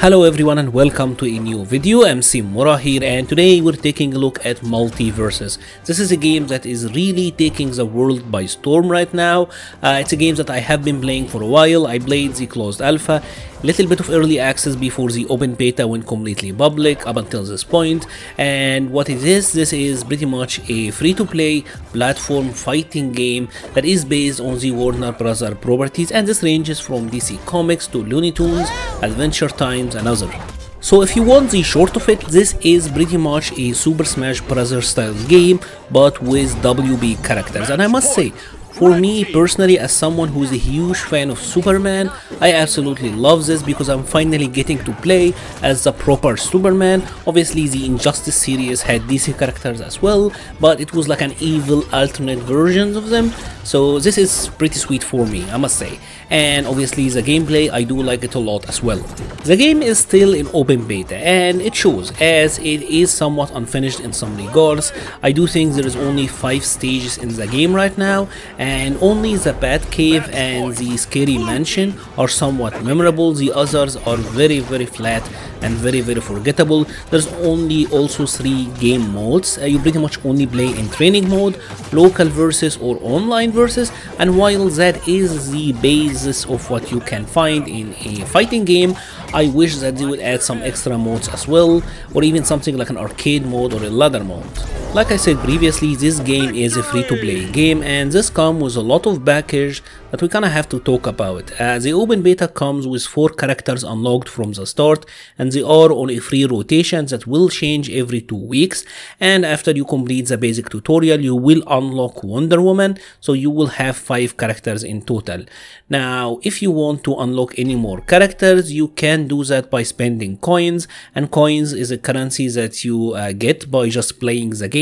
Hello everyone and welcome to a new video. MC Mura here, and today we're taking a look at Multiversus. This is a game that is really taking the world by storm right now. It's a game that I have been playing for a while. I played the closed alpha, little bit of early access before the open beta went completely public up until this point. And what it is, this is pretty much a free-to-play platform fighting game that is based on the Warner Bros. Properties, and this ranges from DC Comics to Looney Tunes, Adventure Time, and other. So if you want the short of it, this is pretty much a Super Smash Bros. Style game but with WB characters, and I must say, for me personally, as someone who is a huge fan of Superman, I absolutely love this because I'm finally getting to play as the proper Superman. Obviously the Injustice series had DC characters as well, but it was like an evil alternate version of them, so this is pretty sweet for me, I must say. And obviously the gameplay, I do like it a lot as well. The game is still in open beta and it shows, as it is somewhat unfinished in some regards. I do think there is only 5 stages in the game right now, and only the Batcave and the Scary Mansion are somewhat memorable. The others are very flat and very forgettable. There's only also 3 game modes. You pretty much only play in training mode, local versus or online versus, and while that is the basis of what you can find in a fighting game, I wish that they would add some extra modes as well, or even something like an arcade mode or a ladder mode. Like I said previously, this game is a free-to-play game, and this comes with a lot of package that we kinda have to talk about. The open beta comes with 4 characters unlocked from the start, and they are on a free rotation that will change every 2 weeks. And after you complete the basic tutorial, you will unlock Wonder Woman, so you will have 5 characters in total. Now, if you want to unlock any more characters, you can do that by spending coins, and coins is a currency that you get by just playing the game.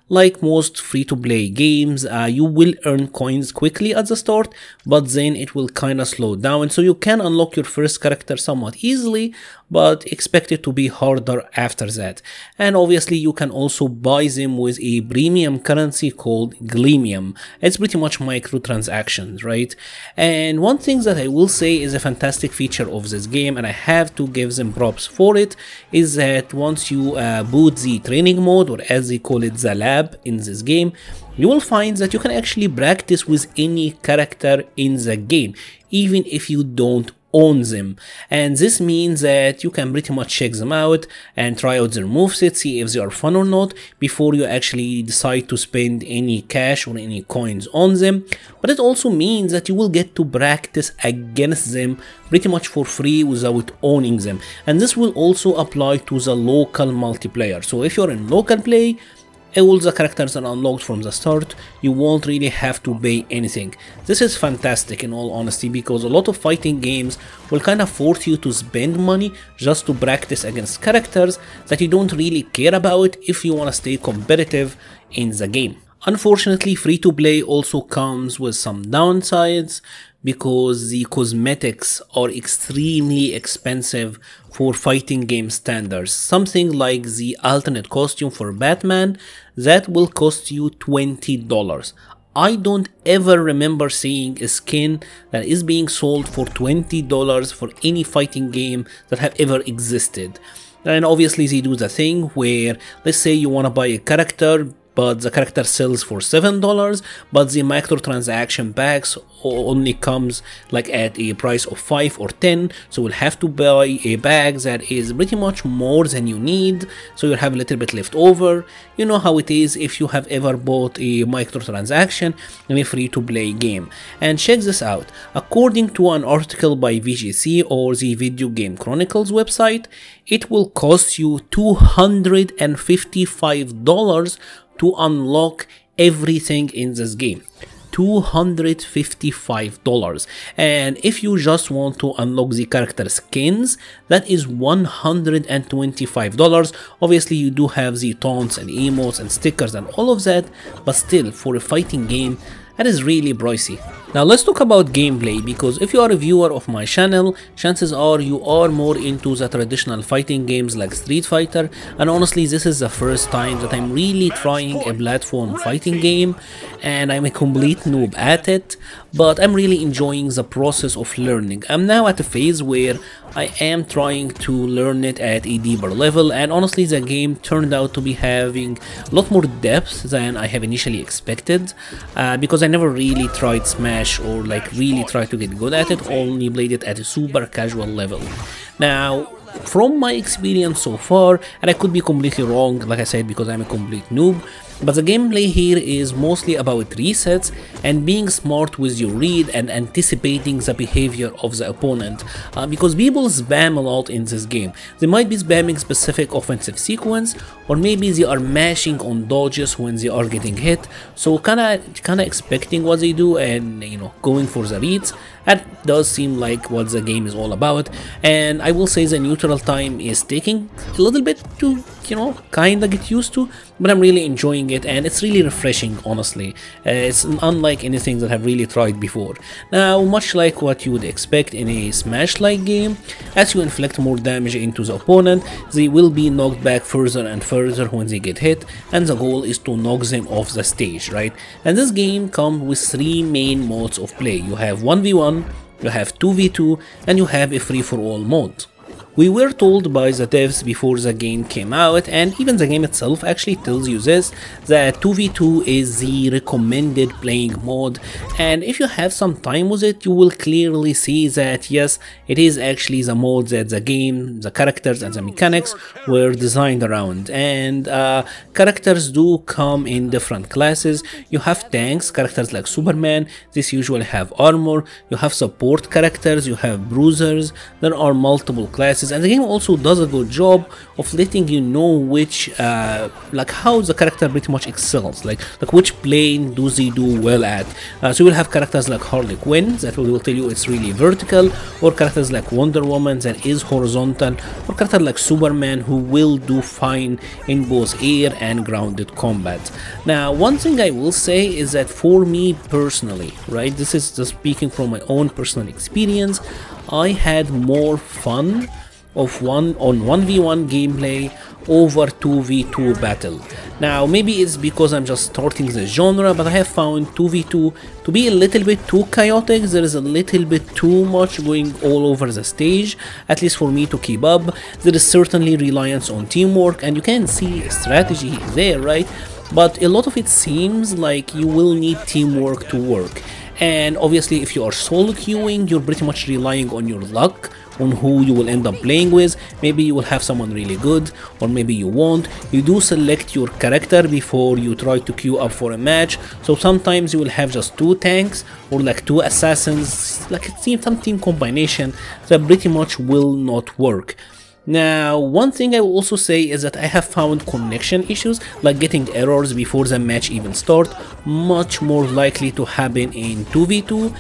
Like most free-to-play games, you will earn coins quickly at the start, but then it will kinda slow down, so you can unlock your first character somewhat easily, but expect it to be harder after that. And obviously you can also buy them with a premium currency called Gleamium. It's pretty much microtransactions, right? And one thing that I will say is a fantastic feature of this game, and I have to give them props for it, is that once you boot the training mode, or as they call it, the lab in this game, you will find that you can actually practice with any character in the game, even if you don't own them. And this means that you can pretty much check them out and try out their movesets, see if they are fun or not, before you actually decide to spend any cash or any coins on them. But it also means that you will get to practice against them pretty much for free without owning them. And this will also apply to the local multiplayer. So if you're in local play, all the characters are unlocked from the start. You won't really have to pay anything. This is fantastic in all honesty, because a lot of fighting games will kind of force you to spend money just to practice against characters that you don't really care about if you want to stay competitive in the game. Unfortunately, free-to-play also comes with some downsides, because the cosmetics are extremely expensive for fighting game standards. Something like the alternate costume for Batman, that will cost you $20. I don't ever remember seeing a skin that is being sold for $20 for any fighting game that have ever existed. And obviously they do the thing where, let's say you want to buy a character, but the character sells for $7, but the microtransaction packs only comes like at a price of 5 or 10, so you'll have to buy a bag that is pretty much more than you need, so you'll have a little bit left over. You know how it is if you have ever bought a microtransaction in a free-to-play game. And check this out, according to an article by VGC or the Video Game Chronicles website, it will cost you $255 to unlock everything in this game. $255. And if you just want to unlock the character skins, that is $125. Obviously you do have the taunts and emotes and stickers and all of that, but still, for a fighting game, that is really pricey. Now let's talk about gameplay, because if you are a viewer of my channel, chances are you are more into the traditional fighting games like Street Fighter, and honestly this is the first time that I'm really trying a platform fighting game, and I'm a complete noob at it, but I'm really enjoying the process of learning. I'm now at a phase where I am trying to learn it at a deeper level, and honestly the game turned out to be having a lot more depth than I have initially expected, because I never really tried Smash or like really tried to get good at it, only played it at a super casual level. Now from my experience so far, and I could be completely wrong like I said because I'm a complete noob, but the gameplay here is mostly about resets and being smart with your read and anticipating the behavior of the opponent, because people spam a lot in this game. They might be spamming specific offensive sequence, or maybe they are mashing on dodges when they are getting hit, so kinda expecting what they do and going for the reads. That does seem like what the game is all about, and I will say the neutral time is taking a little bit to kinda get used to, but I'm really enjoying it and it's really refreshing, honestly. It's unlike anything that I've really tried before. Now, much like what you would expect in a Smash-like game, as you inflict more damage into the opponent, they will be knocked back further and further when they get hit, and the goal is to knock them off the stage, right? And this game comes with 3 main modes of play. You have 1v1, you have 2v2, and you have a free-for-all mode. We were told by the devs before the game came out, and even the game itself actually tells you this, that 2v2 is the recommended playing mode, and if you have some time with it, you will clearly see that yes, it is actually the mode that the game, the characters and the mechanics were designed around. And characters do come in different classes. You have tanks, characters like Superman, these usually have armor. You have support characters, you have bruisers, there are multiple classes, and the game also does a good job of letting you know which like how the character pretty much excels, like which plane do they do well at. So you will have characters like Harley Quinn that will tell you it's really vertical, or characters like Wonder Woman that is horizontal, or character like Superman who will do fine in both air and grounded combat. Now one thing I will say is that for me personally, right, this is just speaking from my own personal experience, I had more fun of 1v1 gameplay over 2v2 battle. Now maybe it's because I'm just starting the genre, but I have found 2v2 to be a little bit too chaotic. There is a little bit too much going all over the stage, at least for me to keep up. There is certainly reliance on teamwork, and you can see strategy there, right? But a lot of it seems like you will need teamwork to work. And obviously if you are solo queuing, you're pretty much relying on your luck, on who you will end up playing with. Maybe you will have someone really good, or maybe you won't. You do select your character before you try to queue up for a match, so sometimes you will have just 2 tanks or like 2 assassins, like some team combination that pretty much will not work. Now one thing I will also say is that I have found connection issues, like getting errors before the match even start, much more likely to happen in 2v2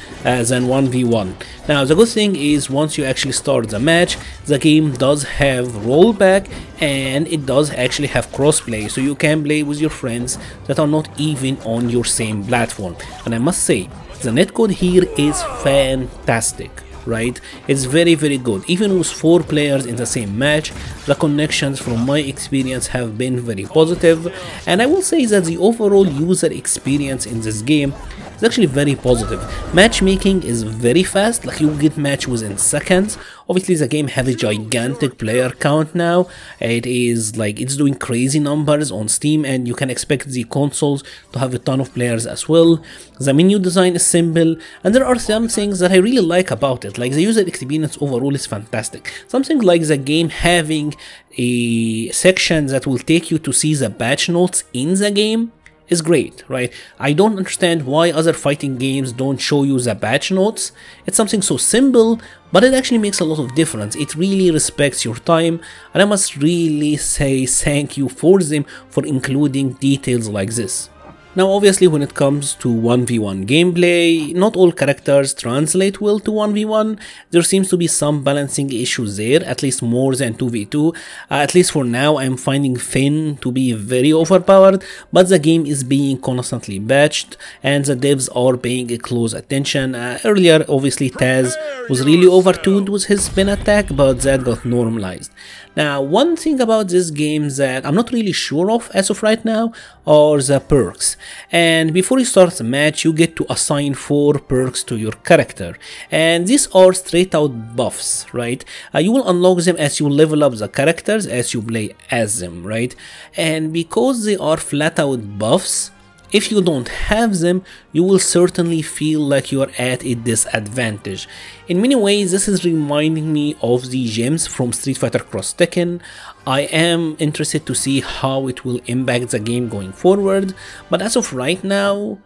than 1v1. Now the good thing is once you actually start the match, the game does have rollback, and it does actually have crossplay, so you can play with your friends that are not even on your same platform. And I must say, the netcode here is fantastic. Right, it's very good. Even with 4 players in the same match, the connections from my experience have been very positive, and I will say that the overall user experience in this game is actually very positive. Matchmaking is very fast, like you get match within seconds. Obviously the game has a gigantic player count now. It is like it's doing crazy numbers on Steam, and you can expect the consoles to have a ton of players as well. The menu design is simple, and there are some things that I really like about it, like the user experience overall is fantastic. Something like the game having a section that will take you to see the patch notes in the game is great, right? I don't understand why other fighting games don't show you the patch notes. It's something so simple, but it actually makes a lot of difference. It really respects your time, and I must really say thank you for them for including details like this. Now obviously when it comes to 1v1 gameplay, not all characters translate well to 1v1. There seems to be some balancing issues there, at least more than 2v2. At least for now I'm finding Finn to be very overpowered, but the game is being constantly patched and the devs are paying close attention. Earlier obviously Taz was really overtuned with his spin attack, but that got normalized. Now one thing about this game that I'm not really sure of as of right now are the perks, and before you start the match you get to assign 4 perks to your character, and these are straight out buffs, right? You will unlock them as you level up the characters as you play as them, right? And because they are flat out buffs, if you don't have them, you will certainly feel like you are at a disadvantage. In many ways, this is reminding me of the gems from Street Fighter Cross Tekken. I am interested to see how it will impact the game going forward, but as of right now,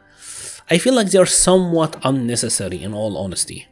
I feel like they are somewhat unnecessary in all honesty.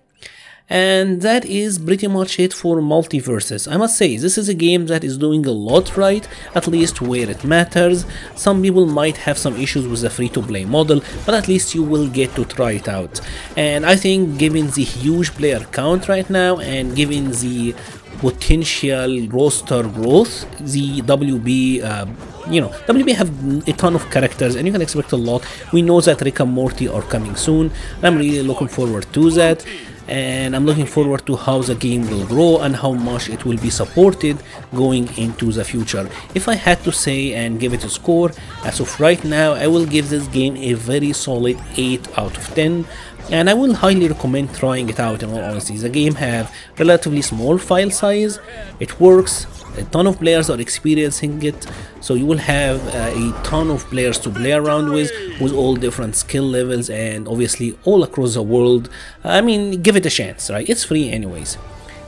And that is pretty much it for Multiversus. I must say, this is a game that is doing a lot right, at least where it matters. Some people might have some issues with the free-to-play model, but at least you will get to try it out. And I think given the huge player count right now, and given the potential roster growth, the WB, WB have a ton of characters and you can expect a lot. We know that Rick and Morty are coming soon. I'm really looking forward to that. And I'm looking forward to how the game will grow and how much it will be supported going into the future. If I had to say and give it a score, as of right now, I will give this game a very solid 8 out of 10. And I will highly recommend trying it out in all honesty. The game have relatively small file size, it works, a ton of players are experiencing it, so you will have a ton of players to play around with all different skill levels and obviously all across the world. I mean, give it a chance, right? It's free anyways.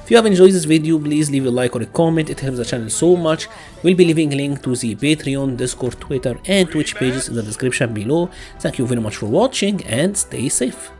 If you have enjoyed this video, please leave a like or a comment, it helps the channel so much. We'll be leaving a link to the Patreon, Discord, Twitter and Twitch pages in the description below. Thank you very much for watching and stay safe.